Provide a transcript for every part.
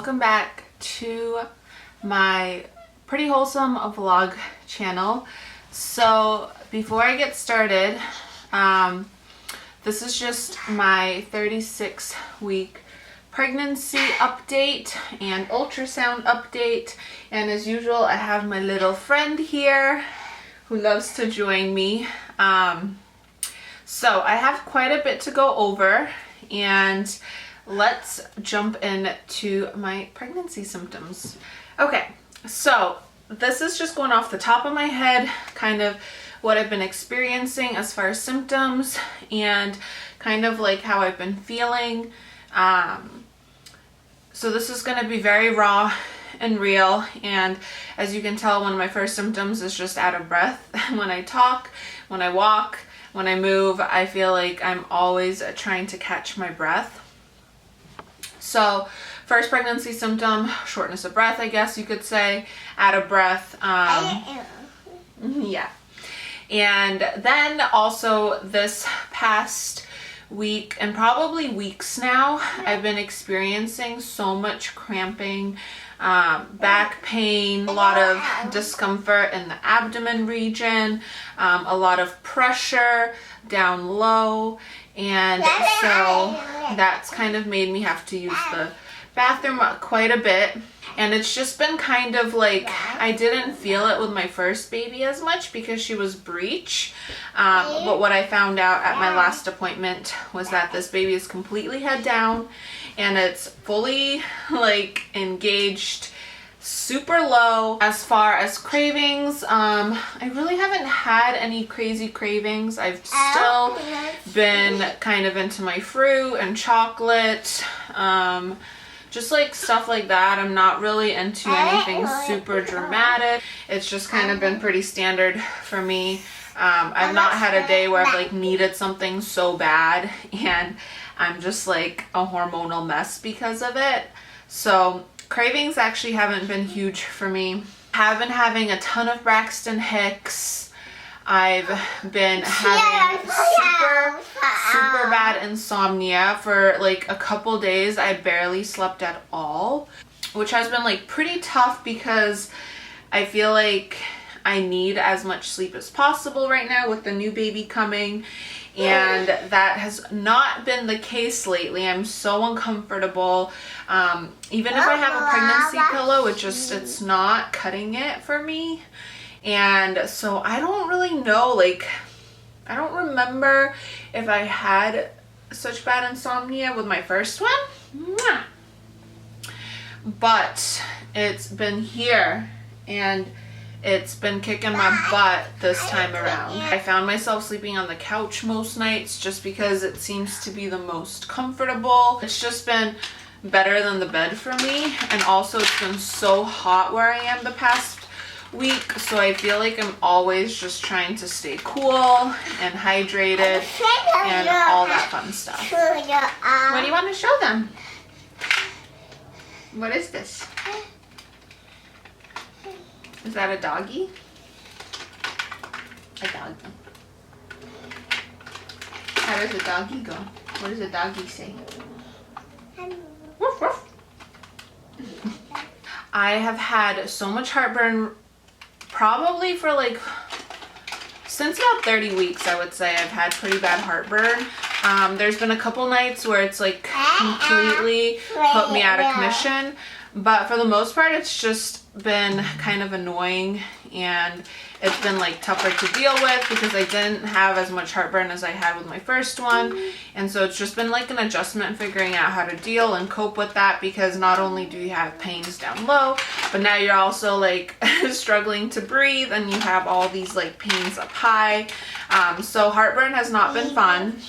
welcome back to my pretty wholesome vlog channel. So before I get started, this is just my 36-week pregnancy update and ultrasound update, and as usual I have my little friend here who loves to join me. So I have quite a bit to go over, and let's jump into my pregnancy symptoms. Okay, so this is just going off the top of my head, kind of what I've been experiencing as far as symptoms and kind of like how I've been feeling. So this is going to be very raw and real, and as you can tell, one of my first symptoms is just out of breath. When I talk, when I walk, when I move, I feel like I'm always trying to catch my breath. So first pregnancy symptom, shortness of breath, I guess you could say, out of breath. Yeah. And then also this past week, and probably weeks now, I've been experiencing so much cramping, back pain, a lot of discomfort in the abdomen region, a lot of pressure down low, and so that's kind of made me have to use the bathroom quite a bit. And it's just been kind of like, I didn't feel it with my first baby as much because she was breech. But what I found out at my last appointment was that this baby is completely head down and it's fully like engaged, super low. As far as cravings, I really haven't had any crazy cravings. I've still been kind of into my fruit and chocolate, just like stuff like that. I'm not really into anything super dramatic. It's just kind of been pretty standard for me. I've not had a day where I've like needed something so bad and I'm just like a hormonal mess because of it. So cravings actually haven't been huge for me. I've been having a ton of Braxton Hicks. I've been having super bad insomnia. For like a couple days I barely slept at all, which has been like pretty tough because I feel like I need as much sleep as possible right now with the new baby coming, and that has not been the case lately. I'm so uncomfortable. Even if I have a pregnancy pillow, it's not cutting it for me. And so I don't really know, like, I don't remember if I had such bad insomnia with my first one. But it's been here and it's been kicking my butt this time around. I found myself sleeping on the couch most nights just because it seems to be the most comfortable. It's just been better than the bed for me. And also it's been so hot where I am the past week, so I feel like I'm always just trying to stay cool and hydrated and all that fun stuff. What do you want to show them? What is this? Is that a doggy? A doggy. How does a doggy go? What does a doggy say? Woof, woof. I have had so much heartburn probably for like since about 30 weeks. I would say I've had pretty bad heartburn. There's been a couple nights where it's like completely put me out of commission, but for the most part it's just been kind of annoying, and it's been like tougher to deal with because I didn't have as much heartburn as I had with my first one. And so it's just been like an adjustment, figuring out how to deal and cope with that, because not only do you have pains down low, but now you're also like struggling to breathe and you have all these like pains up high. So heartburn has not been fun.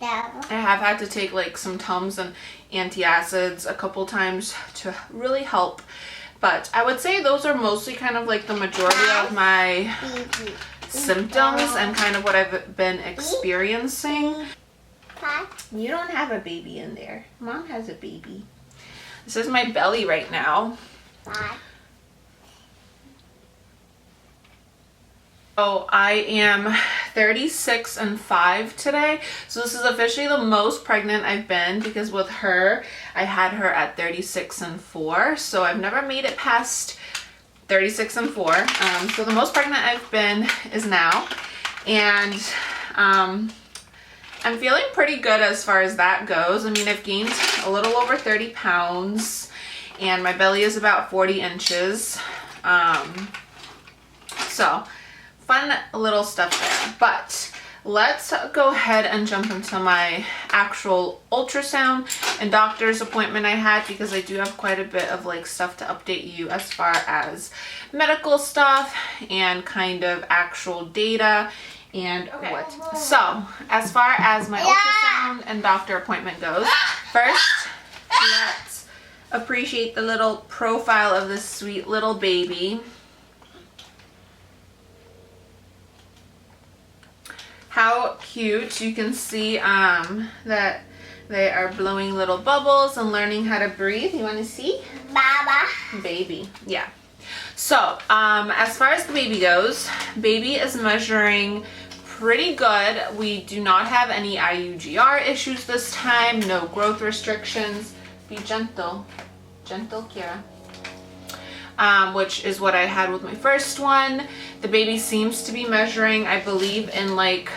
I have had to take like some Tums and antacids a couple times to really help. But I would say those are mostly kind of like the majority of my symptoms and kind of what I've been experiencing. You don't have a baby in there. Mom has a baby. This is my belly right now. So I am 36 and 5 today. So this is officially the most pregnant I've been, because with her, I had her at 36 and 4. So I've never made it past 36 and 4. So the most pregnant I've been is now. And I'm feeling pretty good as far as that goes. I mean, I've gained a little over 30 pounds and my belly is about 40 inches. So fun little stuff there. But let's go ahead and jump into my actual ultrasound and doctor's appointment I had, because I do have quite a bit of like stuff to update you as far as medical stuff and kind of actual data and what. So as far as my ultrasound and doctor appointment goes, first let's appreciate the little profile of this sweet little baby. How cute. You can see that they are blowing little bubbles and learning how to breathe. You want to see? Baba. Baby. Yeah. So as far as the baby goes, baby is measuring pretty good. We do not have any IUGR issues this time. No growth restrictions. Be gentle. Gentle, Kira. Which is what I had with my first one. The baby seems to be measuring, I believe, in like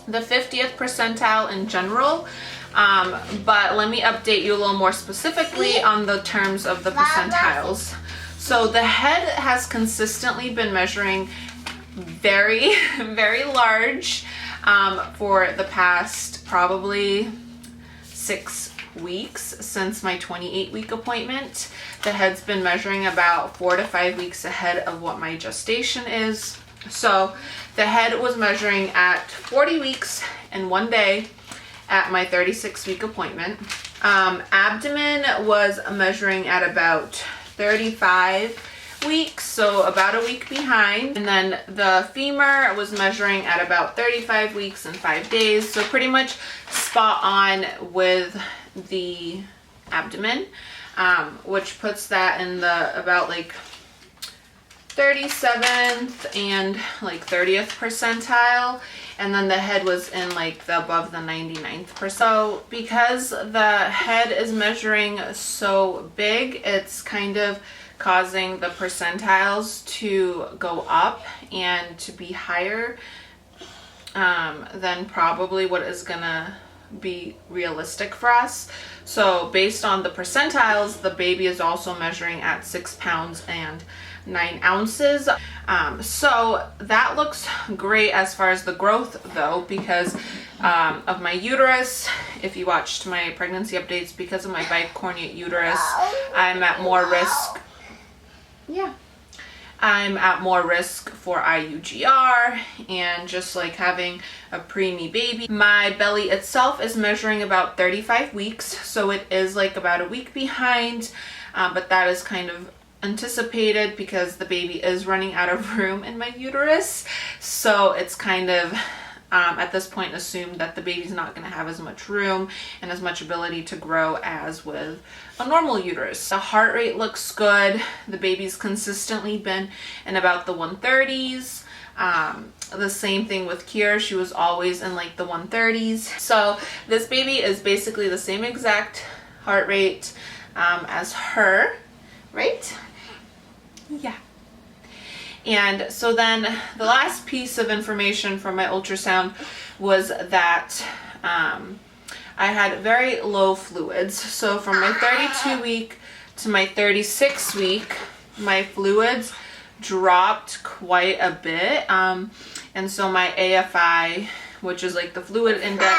the 50th percentile in general. But let me update you a little more specifically on the terms of the percentiles. So the head has consistently been measuring very, very large for the past probably 6 weeks since my 28-week appointment. The head's been measuring about 4 to 5 weeks ahead of what my gestation is. So the head was measuring at 40 weeks and 1 day at my 36-week appointment. Abdomen was measuring at about 35 weeks, so about a week behind. And then the femur was measuring at about 35 weeks and 5 days, so pretty much spot on with the abdomen, which puts that in the about like 37th and like 30th percentile, and then the head was in like the above the 99th percentile. So because the head is measuring so big, it's kind of causing the percentiles to go up and to be higher than probably what is gonna be realistic for us. So based on the percentiles, the baby is also measuring at 6 pounds and 9 ounces. So that looks great as far as the growth though, because of my uterus. If you watched my pregnancy updates, because of my bicornuate uterus, I'm at more risk. Yeah. I'm at more risk for IUGR and just like having a preemie baby. My belly itself is measuring about 35 weeks, so it is like about a week behind, but that is kind of anticipated because the baby is running out of room in my uterus. So it's kind of at this point assumed that the baby's not going to have as much room and as much ability to grow as with a normal uterus. The heart rate looks good. The baby's consistently been in about the 130s. The same thing with Kira. She was always in like the 130s. So this baby is basically the same exact heart rate as her, right? Yeah. And so then the last piece of information from my ultrasound was that I had very low fluids. So from my 32 week to my 36 week, my fluids dropped quite a bit. And so my AFI, which is like the fluid index,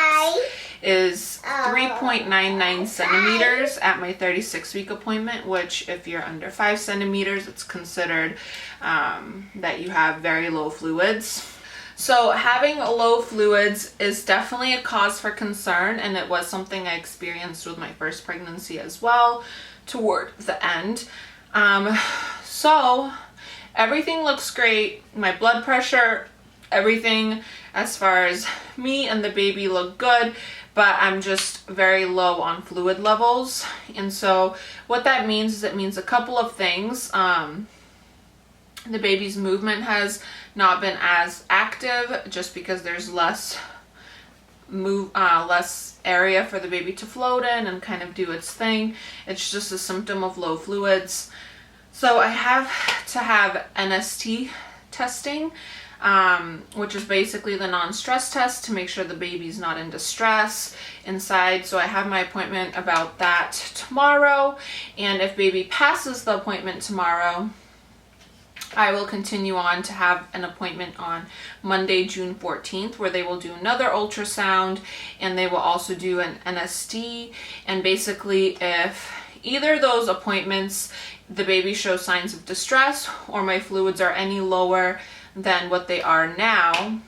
is 3.99 centimeters at my 36-week appointment, which if you're under 5 centimeters, it's considered that you have very low fluids. So having low fluids is definitely a cause for concern, and it was something I experienced with my first pregnancy as well toward the end. So everything looks great. My blood pressure, everything as far as me and the baby look good, but I'm just very low on fluid levels. And so what that means is it means a couple of things. The baby's movement has not been as active just because there's less area for the baby to float in and kind of do its thing. It's just a symptom of low fluids. So I have to have NST testing, which is basically the non-stress test to make sure the baby's not in distress inside. So I have my appointment about that tomorrow, and if baby passes the appointment tomorrow, I will continue on to have an appointment on Monday, June 14th, where they will do another ultrasound, and they will also do an NST. And basically, if either of those appointments the baby shows signs of distress or my fluids are any lower than what they are now,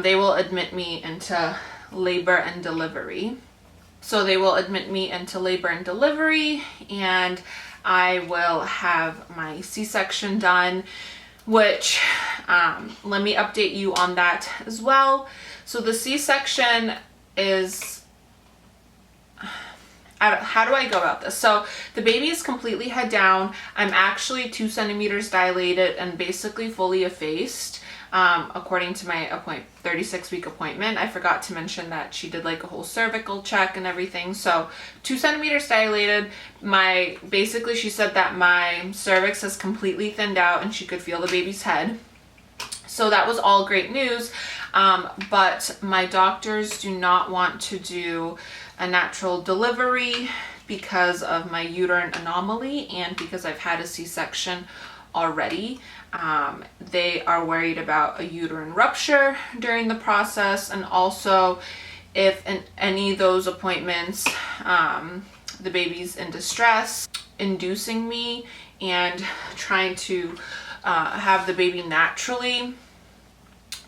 they will admit me into labor and delivery. So they will admit me into labor and delivery, and I will have my C-section done, which let me update you on that as well. So the C-section is, how do I go about this? So the baby is completely head down. I'm actually 2 centimeters dilated and basically fully effaced, according to my 36-week appointment. I forgot to mention that she did like a whole cervical check and everything. So 2 centimeters dilated. Basically she said that my cervix has completely thinned out and she could feel the baby's head. So that was all great news. But my doctors do not want to do a natural delivery because of my uterine anomaly and because I've had a C-section already. They are worried about a uterine rupture during the process, and also if in any of those appointments the baby's in distress, inducing me and trying to have the baby naturally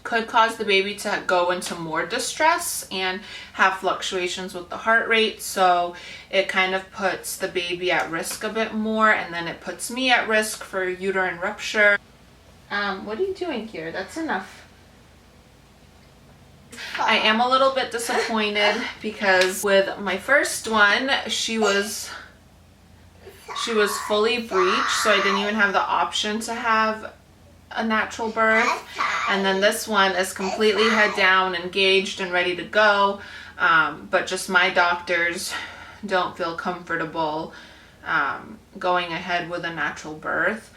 could cause the baby to go into more distress and have fluctuations with the heart rate. So it kind of puts the baby at risk a bit more, and then it puts me at risk for uterine rupture. What are you doing here? That's enough. I am a little bit disappointed because with my first one, she was fully breech, so I didn't even have the option to have a natural birth. And then this one is completely head down, engaged and ready to go, but just my doctors don't feel comfortable going ahead with a natural birth.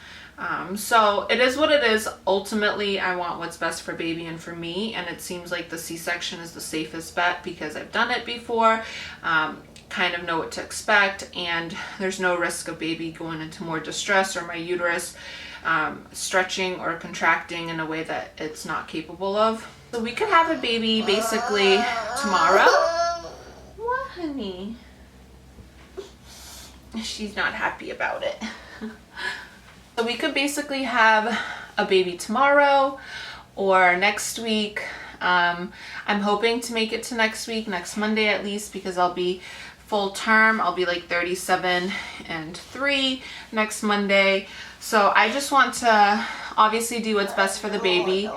So it is what it is. Ultimately, I want what's best for baby and for me, and it seems like the C-section is the safest bet because I've done it before, kind of know what to expect, and there's no risk of baby going into more distress or my uterus stretching or contracting in a way that it's not capable of. So we could have a baby basically tomorrow. What, honey? She's not happy about it. So we could basically have a baby tomorrow or next week. I'm hoping to make it to next week, next Monday at least, because I'll be full term. I'll be like 37 and 3 next Monday. So I just want to obviously do what's best for the baby,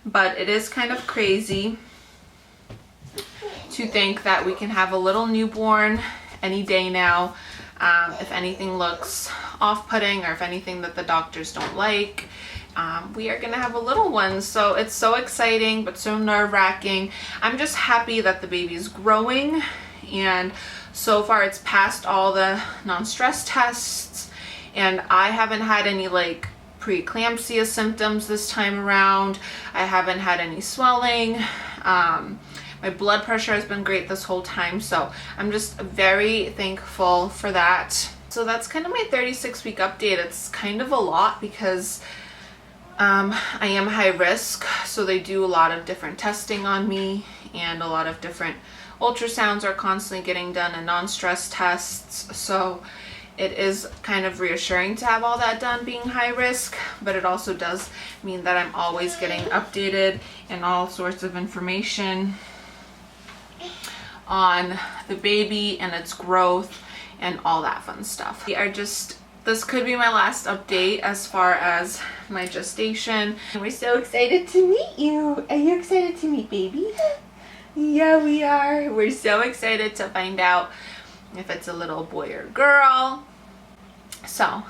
but it is kind of crazy to think that we can have a little newborn any day now. If anything looks off-putting or if anything that the doctors don't like, we are gonna have a little one. So it's so exciting but so nerve-wracking. I'm just happy that the baby's growing, and so far it's passed all the non-stress tests, and I haven't had any like preeclampsia symptoms this time around. I haven't had any swelling. My blood pressure has been great this whole time, so I'm just very thankful for that. So that's kind of my 36-week update. It's kind of a lot because I am high risk, so they do a lot of different testing on me, and a lot of different ultrasounds are constantly getting done and non-stress tests. So it is kind of reassuring to have all that done being high risk, but it also does mean that I'm always getting updated and all sorts of information on the baby and its growth and all that fun stuff. This could be my last update as far as my gestation. And we're so excited to meet you. Are you excited to meet baby? Yeah, we are. We're so excited to find out if it's a little boy or girl. So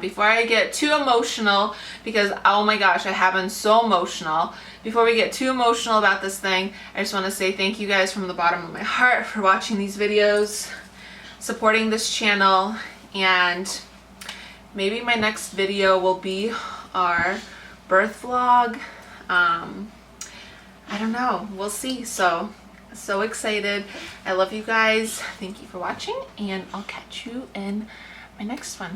before I get too emotional, because oh my gosh, I have been so emotional. Before we get too emotional about this thing, I just want to say thank you guys from the bottom of my heart for watching these videos, supporting this channel, and maybe my next video will be our birth vlog. I don't know, we'll see. So excited. I love you guys. Thank you for watching, and I'll catch you in my next one.